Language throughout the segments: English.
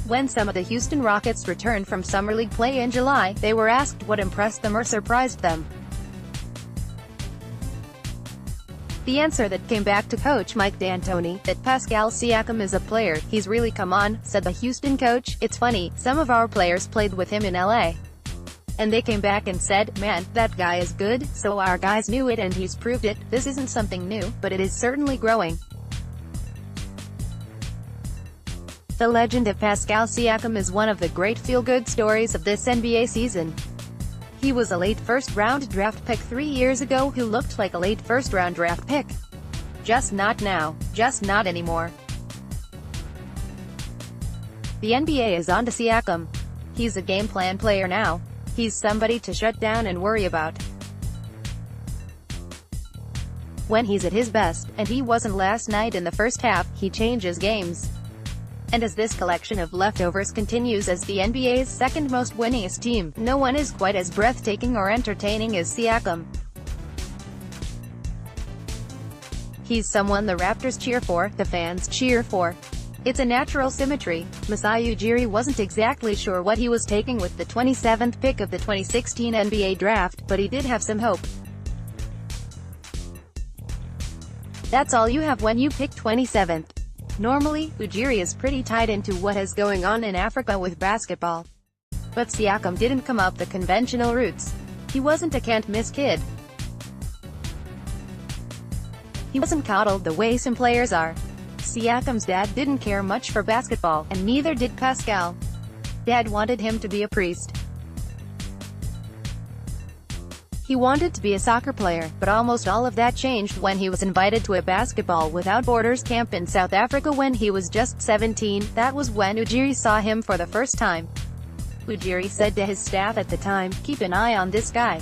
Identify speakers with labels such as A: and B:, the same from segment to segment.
A: When some of the Houston Rockets returned from Summer League play in July, they were asked what impressed them or surprised them. The answer that came back to coach Mike D'Antoni, that Pascal Siakam is a player, he's really come on, said the Houston coach. It's funny, some of our players played with him in LA. And they came back and said, man, that guy is good, so our guys knew it and he's proved it. This isn't something new, but it is certainly growing. The legend of Pascal Siakam is one of the great feel-good stories of this NBA season. He was a late first-round draft pick 3 years ago who looked like a late first-round draft pick. Just not now. Just not anymore. The NBA is on to Siakam. He's a game plan player now. He's somebody to shut down and worry about when he's at his best, and he wasn't last night in the first half. He changes games. And as this collection of leftovers continues as the NBA's second most winningest team, no one is quite as breathtaking or entertaining as Siakam. He's someone the Raptors cheer for, the fans cheer for. It's a natural symmetry. Masai Ujiri wasn't exactly sure what he was taking with the 27th pick of the 2016 NBA draft, but he did have some hope. That's all you have when you pick 27th. Normally, Ujiri is pretty tied into what is going on in Africa with basketball. But Siakam didn't come up the conventional routes. He wasn't a can't-miss kid. He wasn't coddled the way some players are. Siakam's dad didn't care much for basketball, and neither did Pascal. Dad wanted him to be a priest. He wanted to be a soccer player, but almost all of that changed when he was invited to a Basketball Without Borders camp in South Africa when he was just 17. That was when Ujiri saw him for the first time. Ujiri said to his staff at the time, "Keep an eye on this guy."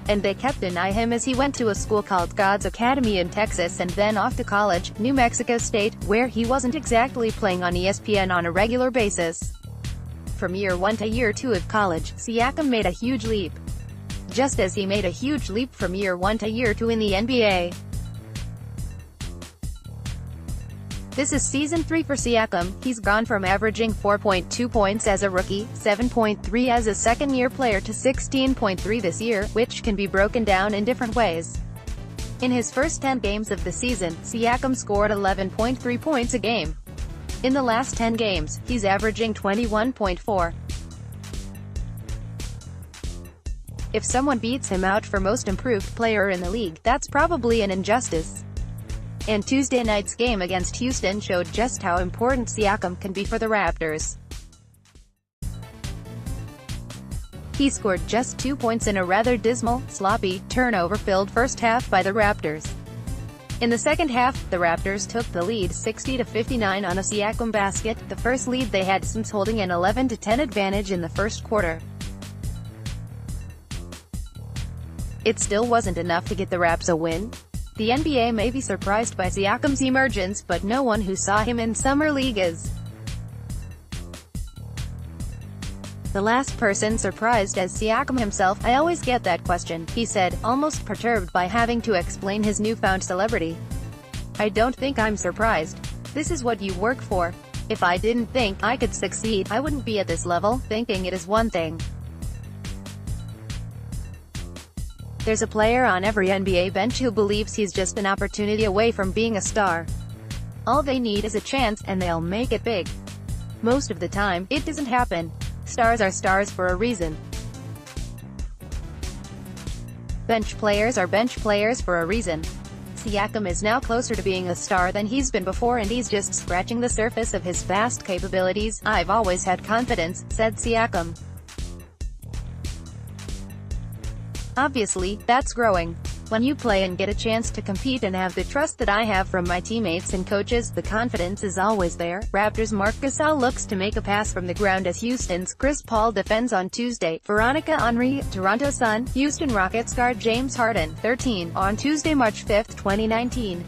A: And they kept an eye on him as he went to a school called God's Academy in Texas and then off to college, New Mexico State, where he wasn't exactly playing on ESPN on a regular basis. From year 1 to year 2 of college, Siakam made a huge leap. Just as he made a huge leap from year 1 to year 2 in the NBA. This is season 3 for Siakam. He's gone from averaging 4.2 points as a rookie, 7.3 as a second-year player to 16.3 this year, which can be broken down in different ways. In his first 10 games of the season, Siakam scored 11.3 points a game. In the last 10 games, he's averaging 21.4. If someone beats him out for most improved player in the league, that's probably an injustice. And Tuesday night's game against Houston showed just how important Siakam can be for the Raptors. He scored just 2 points in a rather dismal, sloppy, turnover-filled first half by the Raptors. In the second half, the Raptors took the lead 60-59 on a Siakam basket, the first lead they had since holding an 11-10 advantage in the first quarter. It still wasn't enough to get the Raps a win. The NBA may be surprised by Siakam's emergence, but no one who saw him in Summer League is. The last person surprised as Siakam himself. "I always get that question," he said, almost perturbed by having to explain his newfound celebrity. "I don't think I'm surprised. This is what you work for. If I didn't think I could succeed, I wouldn't be at this level. Thinking it is one thing. There's a player on every NBA bench who believes he's just an opportunity away from being a star. All they need is a chance, and they'll make it big. Most of the time, it doesn't happen. Stars are stars for a reason. Bench players are bench players for a reason." Siakam is now closer to being a star than he's been before, and he's just scratching the surface of his vast capabilities. "I've always had confidence," said Siakam. "Obviously, that's growing. When you play and get a chance to compete and have the trust that I have from my teammates and coaches, the confidence is always there." Raptors' Marc Gasol looks to make a pass from the ground as Houston's Chris Paul defends on Tuesday. Veronica Henry, Toronto Sun, Houston Rockets guard James Harden, 13, on Tuesday, March 5, 2019.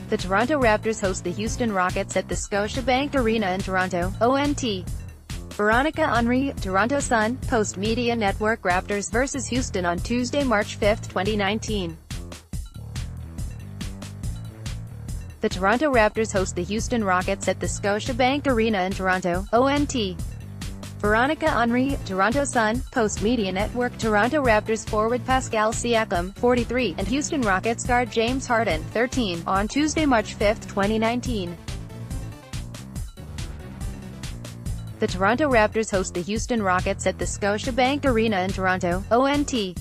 A: The Toronto Raptors host the Houston Rockets at the Scotiabank Arena in Toronto, ONT. Veronica Henry, Toronto Sun, Post Media Network. Raptors vs. Houston on Tuesday, March 5, 2019. The Toronto Raptors host the Houston Rockets at the Scotiabank Arena in Toronto, ONT. Veronica Henry, Toronto Sun, Post Media Network. Toronto Raptors forward Pascal Siakam, 43, and Houston Rockets guard James Harden, 13, on Tuesday, March 5, 2019. The Toronto Raptors host the Houston Rockets at the Scotiabank Arena in Toronto, ONT.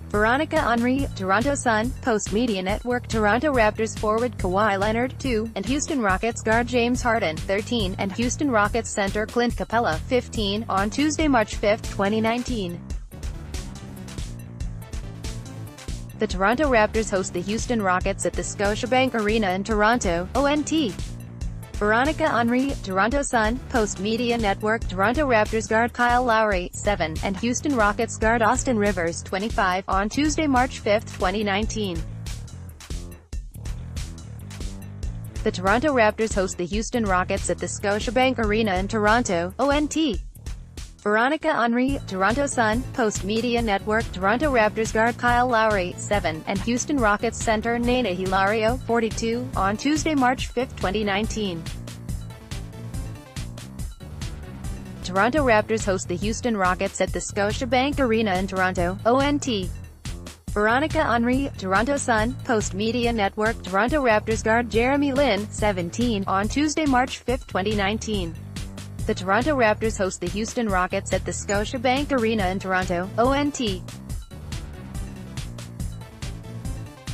A: Veronica Henry, Toronto Sun, Post Media Network. Toronto Raptors forward Kawhi Leonard, 2, and Houston Rockets guard James Harden, 13, and Houston Rockets center Clint Capella, 15, on Tuesday, March 5, 2019. The Toronto Raptors host the Houston Rockets at the Scotiabank Arena in Toronto, ONT. Veronica Henry, Toronto Sun, Post Media Network. Toronto Raptors guard Kyle Lowry, 7, and Houston Rockets guard Austin Rivers, 25, on Tuesday, March 5, 2019. The Toronto Raptors host the Houston Rockets at the Scotiabank Arena in Toronto, ONT. Veronica Henry, Toronto Sun, Post Media Network. Toronto Raptors guard Kyle Lowry, 7, and Houston Rockets center Nene Hilario, 42, on Tuesday, March 5, 2019. Toronto Raptors host the Houston Rockets at the Scotiabank Arena in Toronto, ONT. Veronica Henry, Toronto Sun, Post Media Network. Toronto Raptors guard Jeremy Lin, 17, on Tuesday, March 5, 2019. The Toronto Raptors host the Houston Rockets at the Scotiabank Arena in Toronto, ONT.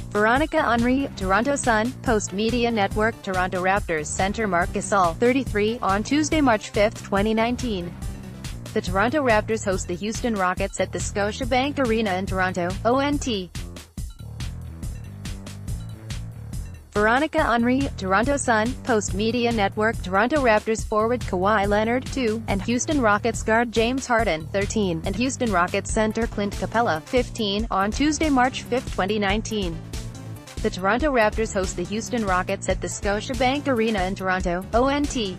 A: Veronica Henry, Toronto Sun, Post Media Network. Toronto Raptors center Marc Gasol, 33, on Tuesday, March 5, 2019. The Toronto Raptors host the Houston Rockets at the Scotiabank Arena in Toronto, ONT. Veronica Henry, Toronto Sun, Post Media Network. Toronto Raptors forward Kawhi Leonard, 2, and Houston Rockets guard James Harden, 13, and Houston Rockets center Clint Capella, 15, on Tuesday, March 5, 2019. The Toronto Raptors host the Houston Rockets at the Scotiabank Arena in Toronto, ONT.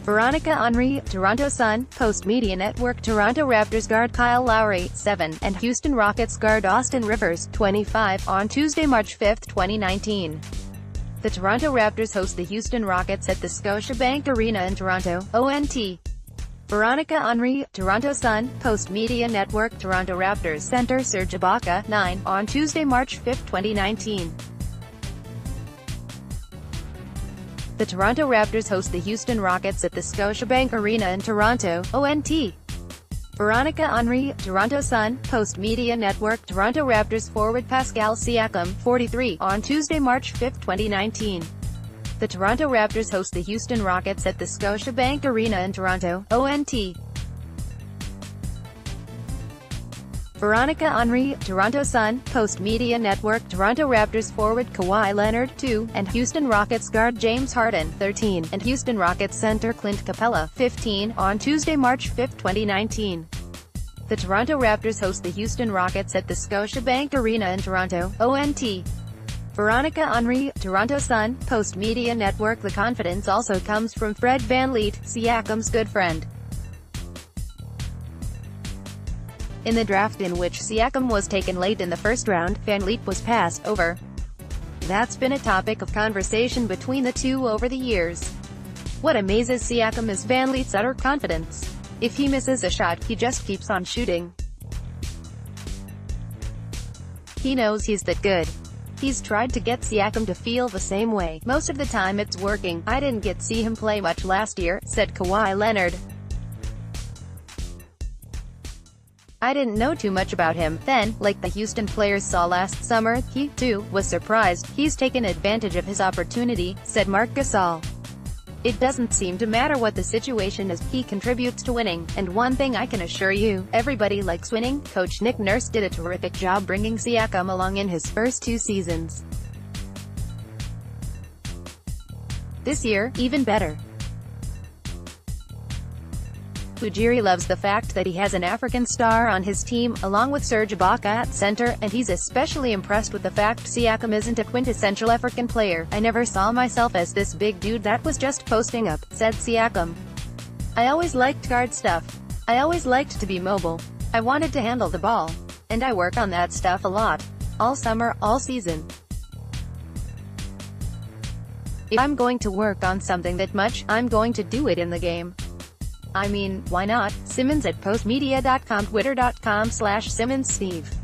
A: Veronica Henry, Toronto Sun, Post Media Network. Toronto Raptors guard Kyle Lowry, 7, and Houston Rockets guard Austin Rivers, 25, on Tuesday, March 5, 2019. The Toronto Raptors host the Houston Rockets at the Scotiabank Arena in Toronto, ONT. Veronica Henry, Toronto Sun, Post Media Network. Toronto Raptors center Serge Ibaka, 9, on Tuesday, March 5, 2019. The Toronto Raptors host the Houston Rockets at the Scotiabank Arena in Toronto, ONT. Veronica Henry, Toronto Sun, Post Media Network. Toronto Raptors forward Pascal Siakam, 43, on Tuesday, March 5, 2019. The Toronto Raptors host the Houston Rockets at the Scotiabank Arena in Toronto, ONT. Veronica Henry, Toronto Sun, Post Media Network. Toronto Raptors forward Kawhi Leonard, 2, and Houston Rockets guard James Harden, 13, and Houston Rockets center Clint Capella, 15, on Tuesday, March 5, 2019. The Toronto Raptors host the Houston Rockets at the Scotiabank Arena in Toronto, ONT. Veronica Henry, Toronto Sun, Post Media Network. The confidence also comes from Fred VanVleet, Siakam's good friend. In the draft in which Siakam was taken late in the first round, VanVleet was passed over. That's been a topic of conversation between the two over the years. What amazes Siakam is VanVleet's utter confidence. If he misses a shot, he just keeps on shooting. He knows he's that good. He's tried to get Siakam to feel the same way. Most of the time it's working. I didn't get to see him play much last year, said Kawhi Leonard. I didn't know too much about him then. Like the Houston players saw last summer, he, too, was surprised. He's taken advantage of his opportunity, said Marc Gasol. It doesn't seem to matter what the situation is, he contributes to winning, and one thing I can assure you, everybody likes winning. Coach Nick Nurse did a terrific job bringing Siakam along in his first 2 seasons. This year, even better. Ujiri loves the fact that he has an African star on his team, along with Serge Ibaka at center, and he's especially impressed with the fact Siakam isn't a quintessential African player. I never saw myself as this big dude that was just posting up, said Siakam. I always liked guard stuff. I always liked to be mobile. I wanted to handle the ball. And I work on that stuff a lot. all summer, all season. If I'm going to work on something that much, I'm going to do it in the game. I mean, why not? Simmons at postmedia.com, twitter.com/SimmonsSteve.